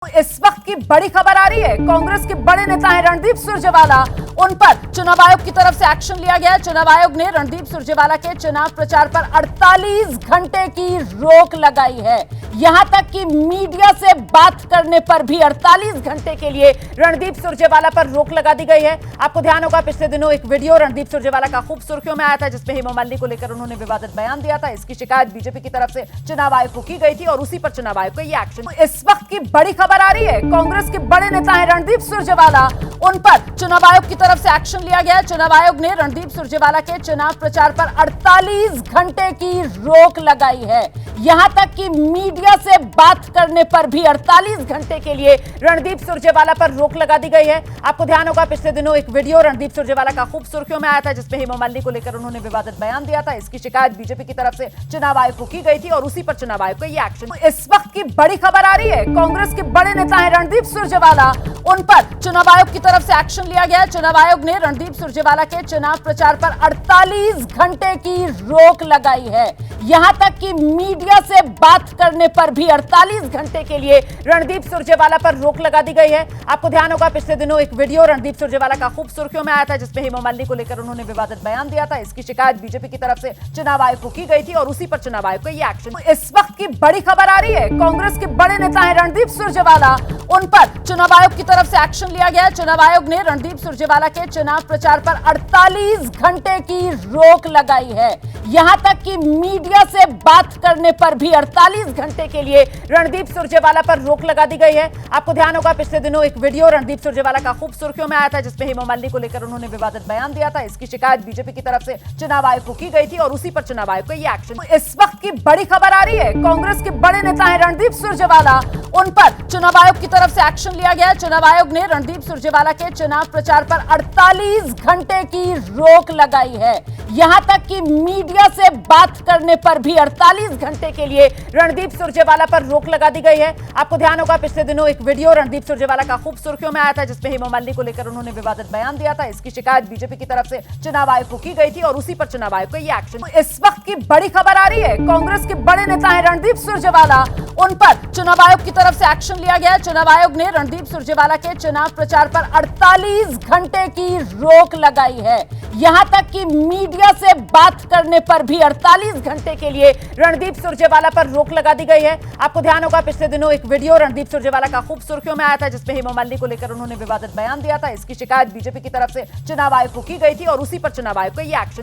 इस वक्त की बड़ी खबर आ रही है। कांग्रेस के बड़े नेता हैं रणदीप सुरजेवाला, उन पर चुनाव आयोग की तरफ से एक्शन लिया गया है। चुनाव आयोग ने रणदीप सुरजेवाला के चुनाव प्रचार पर 48 घंटे की रोक लगाई है। यहां तक कि मीडिया से बात करने पर भी 48 घंटे के लिए रणदीप सुरजेवाला पर रोक लगा दी गई है। आपको ध्यान होगा पिछले दिनों एक वीडियो रणदीप सुरजेवाला का खूब सुर्खियों में आया था, जिसमें हेमा मालिनी को लेकर उन्होंने विवादित बयान दिया था। इसकी शिकायत बीजेपी की तरफ से चुनाव आयोग को की गई थी और उसी पर चुनाव आयोग का ये एक्शन। इस वक्त की बड़ी खबर आ रही है। कांग्रेस के बड़े नेता हैं रणदीप सुरजेवाला, उन पर चुनाव आयोग की तरफ से एक्शन लिया गया है। चुनाव आयोग ने रणदीप सुरजेवाला के चुनाव प्रचार पर 48 घंटे की रोक लगाई है। यहां तक कि मीडिया से बात करने पर भी 48 घंटे के लिए रणदीप सुरजेवाला पर रोक लगा दी गई है। आपको ध्यान होगा पिछले दिनों एक वीडियो रणदीप सुरजेवाला का खूब सुर्खियों में आया था, जिसमें हेमा मालिनी को लेकर उन्होंने विवादित बयान दिया था। इसकी शिकायत बीजेपी की तरफ से चुनाव आयोग को की गई थी और उसी पर चुनाव आयोग का ये एक्शन। इस वक्त की बड़ी खबर आ रही है। कांग्रेस के बड़े नेता हैं रणदीप सुरजेवाला, उन पर चुनाव आयोग की तरफ से एक्शन लिया गया है। चुनाव आयोग ने रणदीप सुरजेवाला के चुनाव प्रचार पर 48 घंटे की रोक लगाई है। यहां तक कि मीडिया से बात करने पर भी 48 घंटे के लिए रणदीप सुरजेवाला पर रोक लगा दी गई है। आपको ध्यान होगा पिछले दिनों एक वीडियो रणदीप सुरजेवाला का खूब सुर्खियों में आया था, जिसमें हेमा मालिनी को लेकर उन्होंने विवादित बयान दिया था। इसकी शिकायत बीजेपी की तरफ से चुनाव आयोग को की गई थी और उसी पर चुनाव आयोग का ये एक्शन। इस वक्त की बड़ी खबर आ रही है। कांग्रेस के बड़े नेता हैं रणदीप सुरजेवाला, उन पर चुनाव आयोग की तरफ से एक्शन लिया गया है। चुनाव आयोग ने रणदीप सुरजेवाला के चुनाव प्रचार पर 48 घंटे की रोक लगाई है। यहां तक कि मीडिया से बात करने पर भी 48 घंटे के लिए रणदीप सुरजेवाला पर रोक लगा दी गई है। आपको ध्यान होगा पिछले दिनों एक वीडियो रणदीप सुरजेवाला का खूब सुर्खियों में आया था, जिसमें हेमा मालिनी को लेकर उन्होंने विवादित बयान दिया था। इसकी शिकायत बीजेपी की तरफ से चुनाव आयोग को की गई थी और उसी पर चुनाव आयोग का ये एक्शन। इस वक्त की बड़ी खबर आ रही है। कांग्रेस के बड़े नेता हैं रणदीप सुरजेवाला, उन पर चुनाव आयोग की तरफ से एक्शन लिया गया है। चुनाव आयोग ने रणदीप सुरजेवाला के चुनाव प्रचार पर 48 घंटे की रोक लगाई है। यहां तक कि मीडिया से बात करने पर भी 48 घंटे के लिए रणदीप सुरजेवाला पर रोक लगा दी गई है। आपको ध्यान होगा पिछले दिनों एक वीडियो रणदीप सुरजेवाला का खूब सुर्खियों में आया था, जिसमें हेमा मालिनी को लेकर उन्होंने विवादित बयान दिया था। इसकी शिकायत बीजेपी की तरफ से चुनाव आयोग को की गई थी और उसी पर चुनाव आयोग का ये एक्शन। इस वक्त की बड़ी खबर आ रही है। कांग्रेस के बड़े नेता हैं रणदीप सुरजेवाला, उन पर चुनाव आयोग की तरफ से एक्शन लिया गया है। चुनाव आयोग ने रणदीप सुरजेवाला के चुनाव प्रचार पर 48 घंटे की रोक लगाई है। यहां तक कि मीडिया से बात करने पर भी 48 घंटे के लिए रणदीप सुरजेवाला पर रोक लगा दी गई है। आपको ध्यान होगा पिछले दिनों एक वीडियो रणदीप सुरजेवाला का खूब सुर्खियों में आया था, जिसमें हेमा मालिनी को लेकर उन्होंने विवादित बयान दिया था। इसकी शिकायत बीजेपी की तरफ से चुनाव आयोग को की गई थी और उसी पर चुनाव आयोग का ये एक्शन।